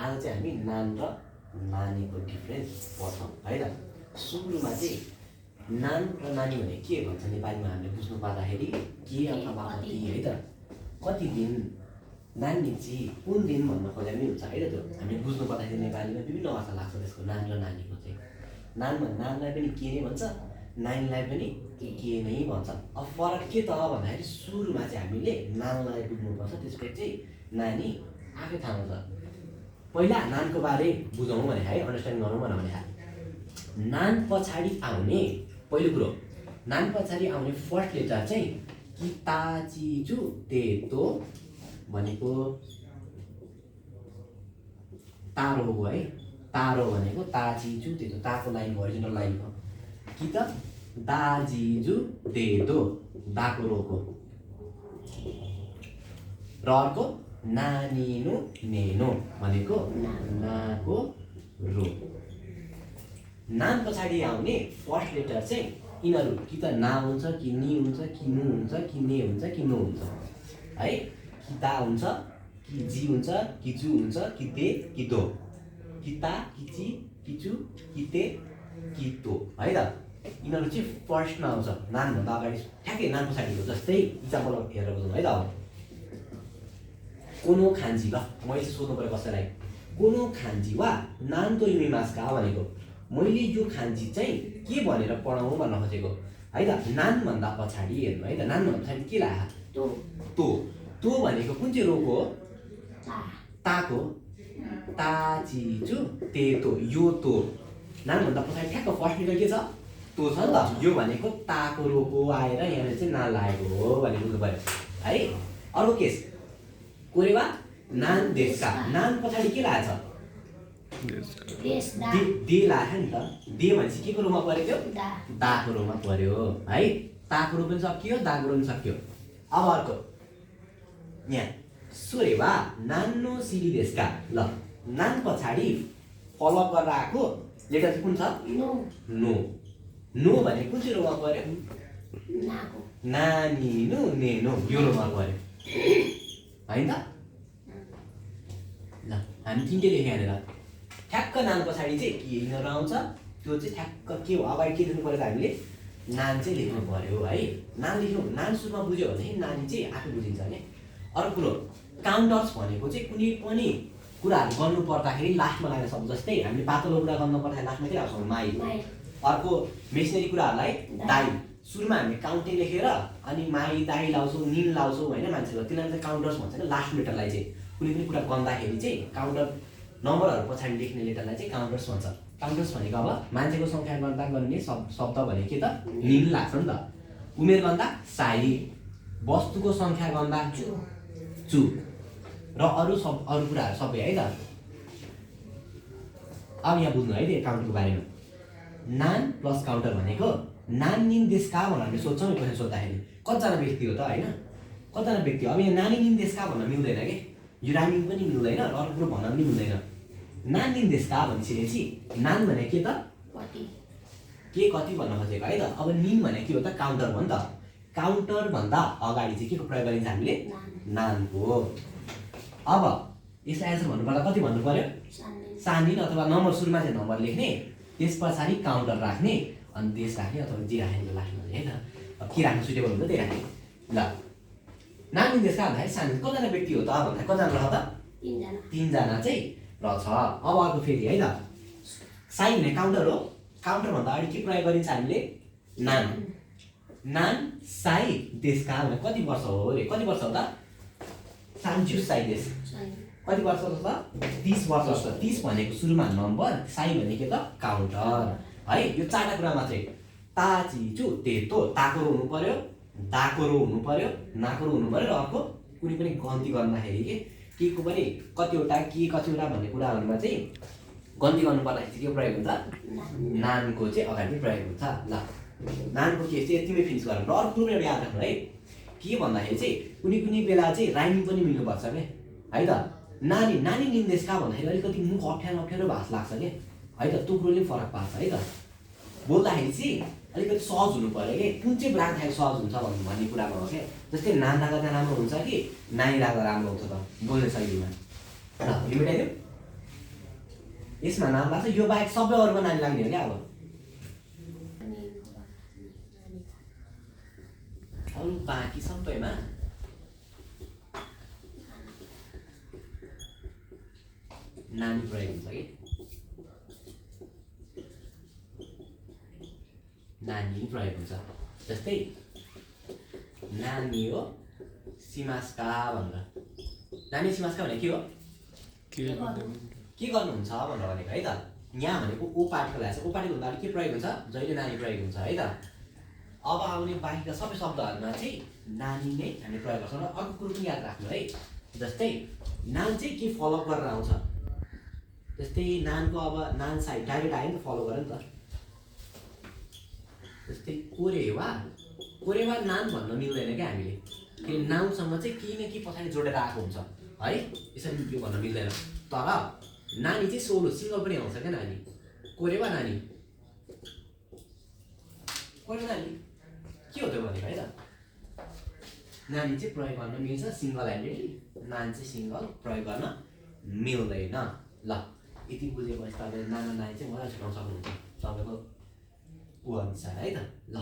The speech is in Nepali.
आज चाहिँ हामी नान र नानीको डिफ्रेन्स पढ्छौँ है त। सुरुमा चाहिँ नान र नानी भने के भन्छ नेपालीमा हामीले बुझ्नु पर्दाखेरि के अथवा कति है त। कति दिन नानी चाहिँ कुन दिन भन्न खोजे पनि हुन्छ है त। त्यो हामी बुझ्नु पर्दाखेरि नेपालीमा विभिन्न अर्थ लाग्छ त्यसको नान र नानीको चाहिँ। नानलाई पनि के नै भन्छ, नानीलाई पनि के नै भन्छ। अब फरक के त भन्दाखेरि सुरुमा चाहिँ हामीले नानलाई बुझ्नुपर्छ, त्यसपछि चाहिँ नानी आफै थाहा हुन्छ। पहिला नानको बारे बुझौँ भने है, अन्डरस्ट्यान्ड गरौँ भने नान पछाडि आउने पहिलो कुरो, नान पछाडि आउने फर्स्ट लेटर चाहिँ कि ता ची जु ते तो भनेको तारो हो है। तारो भनेको ता ची जु ते तो, ताको लाइन ओरिजिनल लाइन हो। कि त दा जी जु ते दो, दाको रोको। र अर्को नानिनु नेनो भनेको नाको रो। नाम पछाडि आउने फर्स्ट लेटर चाहिँ यिनीहरू कि त ना हुन्छ, कि नि हुन्छ, कि नु हुन्छ, कि ने हुन्छ, कि नो हुन्छ है। कि ता हुन्छ, कि जी हुन्छ, कि जु हुन्छ, कि ते, कि दो। कि ता, कि ची, कि चु, कि ते, कि तो है त। यिनीहरू चाहिँ फर्स्टमा आउँछ नानभन्दा अगाडि, ठ्याक्कै नान पछाडिको। जस्तै इक्जाम्पल हेरेर बुझौँ है त। अब कोनो खान्जी, ल मैले सोध्नु पऱ्यो कसैलाई, कोनो खान्जी वा नान तो युमिमास्का भनेको मैले यो खान्जी चाहिँ के भनेर पढाउँ भन्न खोजेको है त। नानभन्दा पछाडि हेर्नु है त, नानभन्दा पछाडि के लाग्यो तो। तो भनेको कुन चाहिँ रोको हो? ताको। ता ची जु ते तो, यो तो। नानभन्दा पछाडि ठ्याक्क फर्स्ट लेटर के छ? तो छ नि त। यो भनेको ताको रोको आएर यहाँ चाहिँ नान लागेको हो भन्ने बुझ्नु पऱ्यो है। अर्को केस कोरेवा नान देशका, नान पछाडि के लागेछ? दे लाग्यो नि त। दे भनेपछि के को रोमा पर्यो त्यो? दाको रोमा पर्यो है। ताको रो पनि सकियो, दाको रो पनि सकियो। अब अर्को यहाँ सोरेवा नानो सिरी देशका, ल नान पछाडि फलो गरेर आएको लेटर चाहिँ कुन छ? नो। नो भने कुन चाहिँ रोमा पर्यो? नानिनु नेनो, यो रोमा पर्यो होइन त। ल हामी तिनटै लेख्यो यहाँनिर। ठ्याक्क नान पछाडि चाहिँ के यिनीहरू आउँछ, त्यो चाहिँ ठ्याक्क के हो, अगाडि के लेख्नु पऱ्यो त हामीले? नान चाहिँ लेख्नु पऱ्यो है। नान लेख्नु, नान सुरुमा बुझ्यो भनेदेखि नानी चाहिँ आफै बुझिन्छ नि। अर्को कुरो काउन्टर्स भनेको चाहिँ कुनै पनि कुराहरू गर्नु पर्दाखेरि लास्टमा लाग्न सक्छ। जस्तै हामीले पातलो कुरा गर्नु पर्दाखेरि लास्टमा के राख्छौँ? माई। अर्को मेसिनरी कुराहरूलाई दाई। सुरुमा हामीले काउन्टिङ लेखेर अनि माई दाई लाउँछौँ, निन लाउँछौँ होइन मान्छेलाई, त्यसलाई चाहिँ काउन्टर्स भन्छ नि। लास्ट लेटरलाई चाहिँ कुनै पनि कुरा गर्दाखेरि चाहिँ काउन्टर नम्बरहरू पछाडि लेख्ने लेटरलाई चाहिँ काउन्टर्स भन्छ। काउन्टर्स भनेको अब मान्छेको सङ्ख्या गर्दा गर्ने शब्द भने के त? निन लाग्छ नि त। उमेर गर्दा साई, वस्तुको सङ्ख्या गर्दा चु, र अरू कुराहरू सबै है त। अब यहाँ बुझ्नु है त्यो काउन्टरको बारेमा। नान प्लस काउन्टर भनेको नान निन देशका भनेर हामीले सोध्छौँ नि क्वेसन सोद्धाखेरि, कतिजना व्यक्ति हो त होइन, कतिजना व्यक्ति हो। अब यहाँ नानी निन देशका भन्न मिल्दैन कि, यो राइमिङ पनि मिल्दैन र अर्को कुरो भन्न पनि मिल्दैन। नान निन देशका भनिसकेपछि नान भने के त? के कति भन्न खोजेको है त। अब निन भने के हो त? काउन्टर हो नि त। काउन्टर भन्दा अगाडि चाहिँ के को प्रयोग गरिन्छ हामीले? नानको। अब यसलाई एन्सर भन्नुपर्दा कति भन्नु पर्यो? सानिन अथवा नम्बर, सुरुमा चाहिँ नम्बर लेख्ने, त्यस पछाडि काउन्टर राख्ने, अनि देश राख्ने अथवा जे राख्ने लास्टमा है त। अब के राख्नु सुटेबल हुन्छ त्यही राख्ने। ल नानी देशका भन्दाखेरि सानो कतिजना व्यक्ति हो त भन्दा कतिजना रह त? तिनजना चाहिँ रहेछ। अब अर्को फेरि है त, साई भने काउन्टर हो। काउन्टरभन्दा अगाडि के प्रयोग गरिन्छ हामीले? नान। नान साई देशका भने कति वर्ष हो अरे? कति वर्ष हो त? सान्चु साई देश कति वर्ष हो त? 30 वर्ष हो। 30 भनेको सुरुमा नम्बर, साई भनेको त काउन्टर है। यो चारवटा कुरामा चाहिँ ता ची चु ते तो, ताको रो हुनु पर्यो, दाको रो हुनु पर्यो, नाको रो हुनु पर्यो, र अर्को कुनै पनि गन्ती गर्दाखेरि के को पनि कतिवटा के कतिवटा भन्ने कुराहरूमा चाहिँ गन्ती गर्नु पर्दाखेरि के प्रयोग हुन्छ? नानको चाहिँ अगाडि प्रयोग हुन्छ। ल नानको केस चाहिँ यतिमै फिनिस गरौँ। र अर्को कुरो याद राख्नु है, के भन्दाखेरि चाहिँ कुनै बेला चाहिँ राइमिङ पनि मिल्नुपर्छ क्या है त। नानी नानी निन्देशका भन्दाखेरि अलिकति मुख अप्ठ्यारो भाष लाग्छ क्या है त। त्यो कुरोले फरक पार्छ है त। बोल्दाखेरि चाहिँ अलिकति सहज हुनु पर्यो कि, कुन चाहिँ राख्दाखेरि सहज हुन्छ भन्ने कुरामा हो क्या। जस्तै नान राख्दा राम्रो हुन्छ कि नानी राख्दा राम्रो हुन्छ त बोल्ने शैलीमा। ल यो मेटाइदिउँ। यसमा नाम लाग्छ, यो बाहेक सबै अरूमा नानी लाग्ने हो क्या अब। अरू बाँकी सबैमा नानी प्रयोग हुन्छ कि नानी प्रयोग हुन्छ। जस्तै नानी हो सिमास्का भनेर, नानी सिमास्का भने के हो, के गर्नुहुन्छ भनेर भनेको है त। यहाँ भनेको ओ पार्टिकल आएछ, ओ पार्टिकल हुँदा के प्रयोग हुन्छ, जहिले नानी प्रयोग हुन्छ है त। अब आउने बाँकीका सबै शब्दहरूमा चाहिँ नानी नै हामी प्रयोग गर्छौँ। र अर्को कुरो पनि याद राख्नु है, जस्तै नान चाहिँ के फलोअप गरेर आउँछ, जस्तै नानको अब नान साइड डाइरेक्ट आयो नि त, फलो गर्यो नि त। जस्तै कोरेवा, कोरेवा नान भन्न मिल्दैन क्या हामीले, किन नाउनसँग चाहिँ केही न केही पछाडि जोडेर आएको हुन्छ है, यसरी यो भन्न मिल्दैन। तर नानी चाहिँ सोलो सिङ्गल पनि आउँछ क्या नानी, कोरेवा नानी, कोरेवा नानी के हो त्यो भनेको है त। नानी चाहिँ प्रयोग गर्न मिल्छ सिङ्गल ह्यान्डेडली, नान चाहिँ सिङ्गल प्रयोग गर्न मिल्दैन। ल यति बुझेपछि तपाईँले नाना नानी चाहिँ मजाले छुटाउन सक्नुहुन्छ तपाईँको ऊ अनुसार है त। ल